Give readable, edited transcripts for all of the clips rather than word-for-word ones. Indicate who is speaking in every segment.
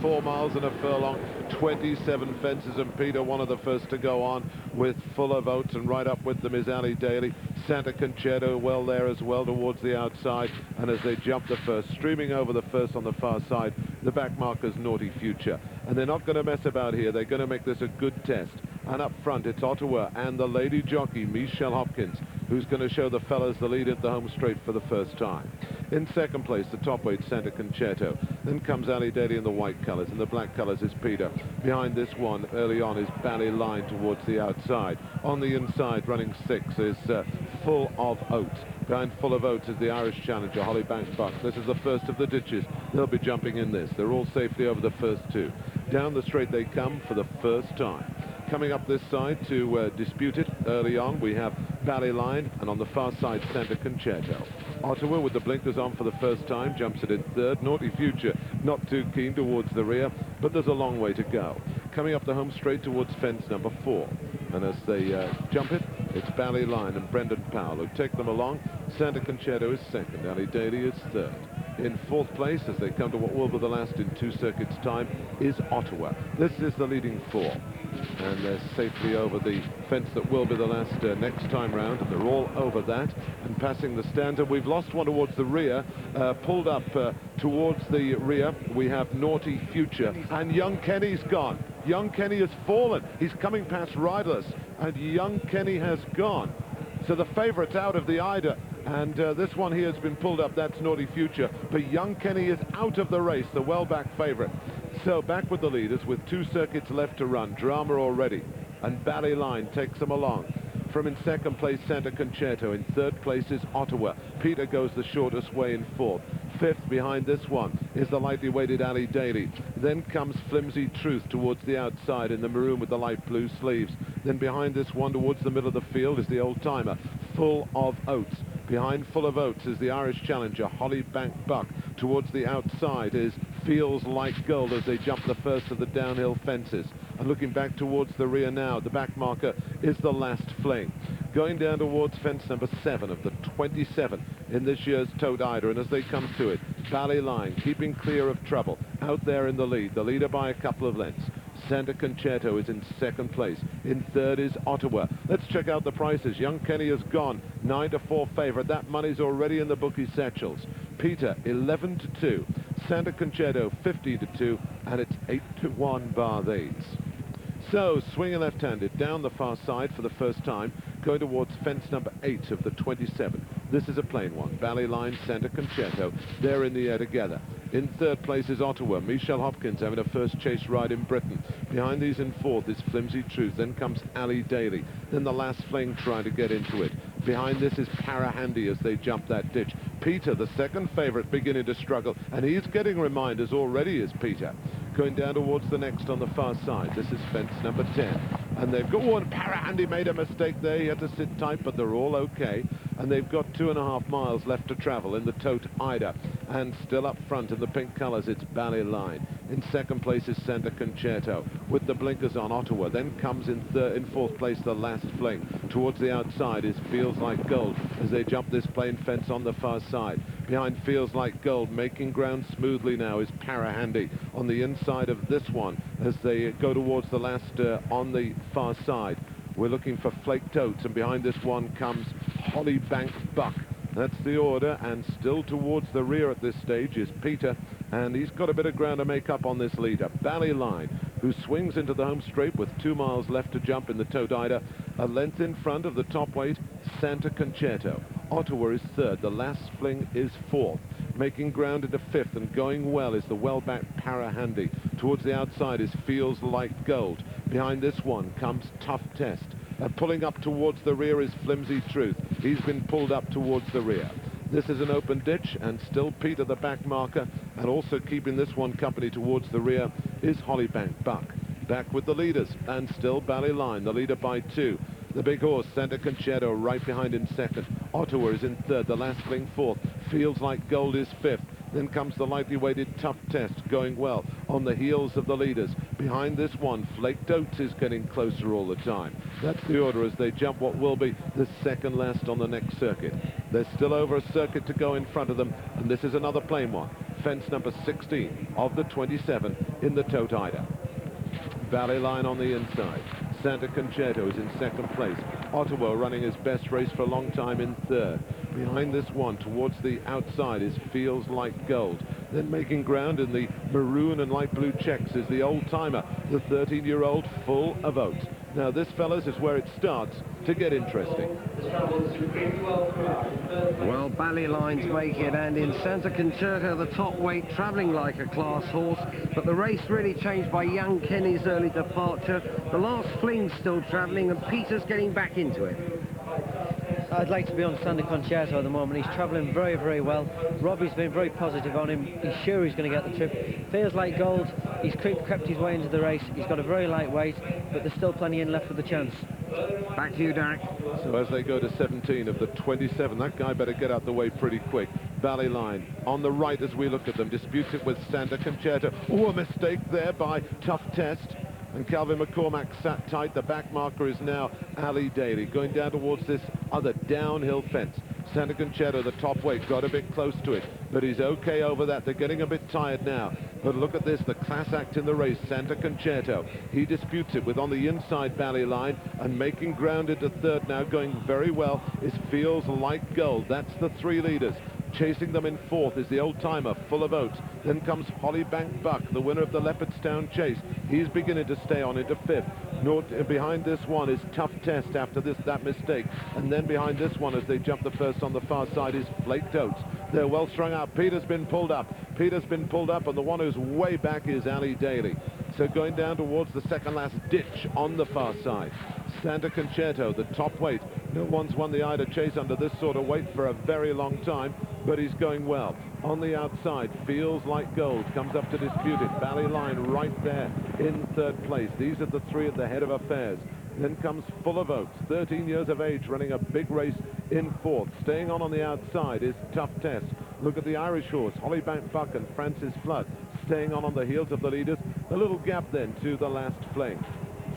Speaker 1: 4 miles and a furlong, 27 fences, and Peter, one of the first to go on with Full of Oats, and right up with them is Ali Daly. Santa Concerto well there as well towards the outside, and as they jump the first, streaming over the first on the far side, the back marker's Naughty Future. And they're not going to mess about here. They're going to make this a good test. And up front, it's Ottawa and the lady jockey, Michelle Hopkins, who's going to show the fellas the lead at the home straight for the first time. In second place, the top weight, Santa Concerto. Then comes Ali Daly in the white colours. In the black colours is Peter. Behind this one, early on, is Bally Line towards the outside. On the inside, running 6, is Full of Oats. Behind Full of Oats is the Irish challenger, Hollybank Buck. This is the first of the ditches. They'll be jumping in this. They're all safely over the first 2. Down the straight they come for the first time. Coming up this side to dispute it early on, we have Bally Line, and on the far side, Santa Concerto. Ottawa with the blinkers on for the first time, jumps it in third. Naughty Future, not too keen towards the rear, but there's a long way to go. Coming up the home straight towards fence number 4. And as they jump it, it's Bally Line and Brendan Powell who take them along. Santa Concerto is second, Ali Daly is third. In fourth place, as they come to what will be the last in 2 circuits' time, is Ottawa. This is the leading 4. And they're safely over the fence that will be the last next time round. And they're all over that and passing the stanza. We've lost one towards the rear, pulled up towards the rear. We have Naughty Future, and Young Kenny's gone. Young Kenny has fallen. He's coming past riderless, and Young Kenny has gone. So the favourite's out of the Eider, and this one here has been pulled up. That's Naughty Future, but Young Kenny is out of the race, the well-back favourite. So back with the leaders with 2 circuits left to run. Drama already, and Bally Line takes them along. From in second place, Santa Concerto. In third place is Ottawa. Peter goes the shortest way in fourth. Fifth behind this one is the lightly weighted Ali Daly. Then comes Flimsy Truth towards the outside in the maroon with the light blue sleeves. Then behind this one towards the middle of the field is the old-timer, Full of Oats. Behind Full of Oats is the Irish challenger, Hollybank Buck. Towards the outside is Feels Like Gold as they jump the first of the downhill fences. And looking back towards the rear now, the back marker is the last Fling. Going down towards fence number 7 of the 27 in this year's Tote Eider, and as they come to it, Bally Line keeping clear of trouble, out there in the lead, the leader by a couple of lengths. Santa Concerto is in second place. In third is Ottawa. Let's check out the prices. Young Kenny has gone 9-4 favourite. That money's already in the bookie satchels. Peter 11-2. Santa Concerto 15-2, and it's 8-1 bar these. So swinging left-handed down the far side for the first time, going towards fence number 8 of the 27. This is a plain one. Bally Line, Santa Concerto, they're in the air together. In third place is Ottawa. Michelle Hopkins having a first chase ride in Britain. Behind these in fourth is Flimsy Truth. Then comes Ali Daly. Then the last Fling trying to get into it. Behind this is Para Handy as they jump that ditch. Peter, the second favourite, beginning to struggle, and he's getting reminders already as Peter. Going down towards the next on the far side. This is fence number 10. And they've got one. Para Handy made a mistake there. He had to sit tight, but they're all okay. And they've got 2.5 miles left to travel in the Tote Eider. And still up front in the pink colours, it's Bally Line. In second place is Santa Concerto with the blinkers on, Ottawa. Then comes in fourth place the last Fling. Towards the outside is Feels Like Gold as they jump this plain fence on the far side. Behind Feels Like Gold, making ground smoothly now, is Para Handy on the inside of this one as they go towards the last on the far side. We're looking for Flaked Oats, and behind this one comes Hollybank Buck. That's the order, and still towards the rear at this stage is Peter, and he's got a bit of ground to make up on this leader. Bally Line, who swings into the home straight with 2 miles left to jump in the Tote Eider, a length in front of the top weight, Santa Concerto. Ottawa is third, the last Fling is fourth. Making ground into fifth and going well is the well-backed Para Handy. Towards the outside is Feels Like Gold. Behind this one comes Tough Test. Pulling up towards the rear is Flimsy Truth. He's been pulled up towards the rear. This is an open ditch, and still Peter the back marker, and also keeping this one company towards the rear is Hollybank Buck. Back with the leaders, and still Bally Line, the leader by 2. The big horse, Santa Concerto, right behind in second. Ottawa is in third, the last Fling fourth. Feels Like Gold is fifth. Then comes the lightly weighted Tough Test, going well on the heels of the leaders. Behind this one, Flaked Oats is getting closer all the time. That's the order as they jump what will be the second last on the next circuit. There's still over a circuit to go in front of them, and this is another plain one. fence number 16 of the 27 in the Tote Eider. Valley Line on the inside. Santa Concerto is in second place. Ottawa running his best race for a long time in third. Behind this one, towards the outside, is Feels Like Gold. Then making ground in the maroon and light blue checks is the Old Timer, the 13-year-old Full of Oats. Now this, fellas, is where it starts to get interesting.
Speaker 2: Well, Valley Line's making it, and in Santa Concerto, the top weight, travelling like a class horse, but the race really changed by young Kenny's early departure. The last Fling's still travelling, and Peter's getting back into it.
Speaker 3: I'd like to be on Santa Concerto at the moment. He's travelling very, very well. Robbie's been very positive on him. He's sure he's going to get the trip. Feels Like Gold. He's crept his way into the race. He's got a very light weight, but there's still plenty in left for the chance.
Speaker 2: Back to you, Derek.
Speaker 1: So as they go to 17 of the 27, that guy better get out the way pretty quick. Valley Line on the right as we look at them. Disputes it with Santa Concerto. Oh, a mistake there by Tough Test. And Calvin McCormack sat tight. The back marker is now Ali Daly, going down towards this other downhill fence. Santa Concerto, the top weight, got a bit close to it, but he's okay over that. They're getting a bit tired now. But look at this, the class act in the race, Santa Concerto. He disputes it with on the inside Valley Line, and making ground into third now, going very well, is Feels Like Gold. That's the three leaders. Chasing them in fourth is the Old Timer, Full of Oats. Then comes Hollybank Buck, the winner of the Leopardstown Chase. He's beginning to stay on into fifth. Behind this one is Tough Test after that mistake. And then behind this one, as they jump the first on the far side, is Flaked Oats. They're well strung out. Peter's been pulled up. Peter's been pulled up, and the one who's way back is Ali Daly. So going down towards the second last ditch on the far side. Santa Concerto, the top weight. No one's won the Eider Chase under this sort of weight for a very long time, but he's going well. On the outside, Feels Like Gold comes up to dispute it. Valley Line right there in third place. These are the three at the head of affairs. Then comes Full of Oats, 13 years of age, running a big race in fourth. Staying on the outside is Tough Test. Look at the Irish horse, Hollybank Buck and Francis Flood, staying on the heels of the leaders. A little gap then to the last Fling.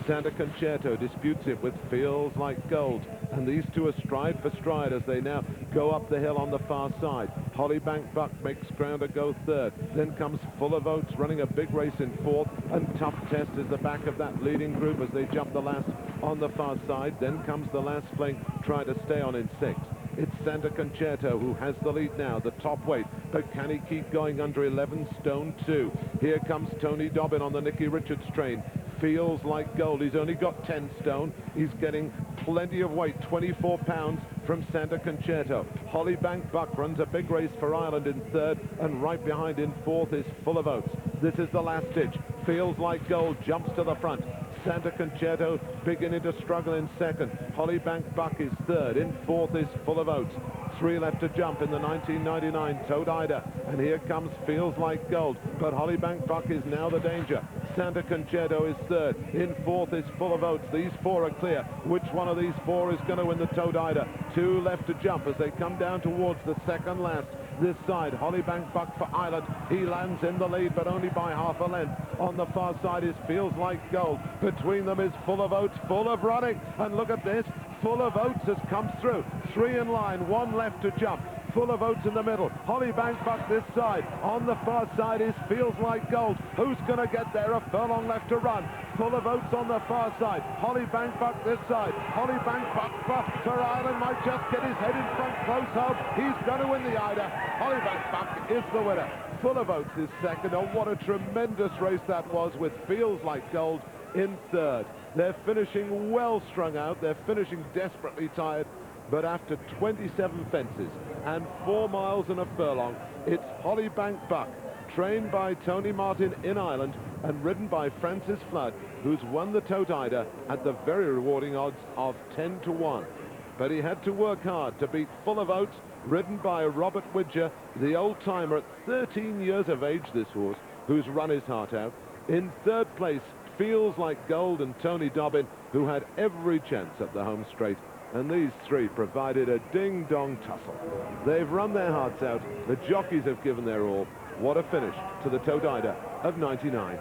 Speaker 1: Santa Concerto disputes it with Feels Like Gold, and these two are stride for stride as they now go up the hill on the far side. Hollybank Buck makes ground to go third. Then comes Full of Oats running a big race in fourth, and Tough Test is the back of that leading group as they jump the last on the far side. Then comes the last Fling, trying to stay on in sixth. It's Santa Concerto who has the lead now, the top weight, but can he keep going under 11 stone 2? Here comes Tony Dobbin on the Nicky Richards train. Feels Like Gold. He's only got 10 stone. He's getting plenty of weight, 24 pounds from Santa Concerto. Hollybank Buck runs a big race for Ireland in third, and right behind in fourth is Full of Oats. This is the last ditch. Feels Like Gold jumps to the front. Santa Concerto beginning to struggle in second. Hollybank Buck is third. In fourth is Full of Oats. Three left to jump in the 1999 Tote Eider. And here comes Feels Like Gold. But Hollybank Buck is now the danger. Santa Concerto is third. In fourth is Full of Oats. These four are clear. Which one of these four is going to win the Tote Eider? Two left to jump as they come down towards the second last. This side, Hollybank Buck for Ireland. He lands in the lead, but only by half a length. On the far side is Feels Like Gold. Between them is Full of Oats, full of running. And look at this. Full of Oats has come through. Three in line, one left to jump. Full of Oats in the middle. Hollybank Buck this side. On the far side is Feels Like Gold. Who's going to get there? A furlong left to run. Full of Oats on the far side. Hollybank Buck this side. Hollybank Buck for Ireland might just get his head in front close up. He's going to win the Eider. Hollybank Buck is the winner. Full of Oats is second. Oh, what a tremendous race that was, with Feels Like Gold in third. They're finishing well strung out. They're finishing desperately tired. But after 27 fences and 4 miles and a furlong, it's Hollybank Buck, trained by Tony Martin in Ireland and ridden by Francis Flood, who's won the Tote Eider at the very rewarding odds of 10 to 1. But he had to work hard to beat Full of Oats, ridden by Robert Widger, the Old Timer at 13 years of age, this horse, who's run his heart out. In third place, Feels Like Gold and Tony Dobbin, who had every chance at the home straight. And these three provided a ding-dong tussle. They've run their hearts out. The jockeys have given their all. What a finish to the Tote Eider of '99.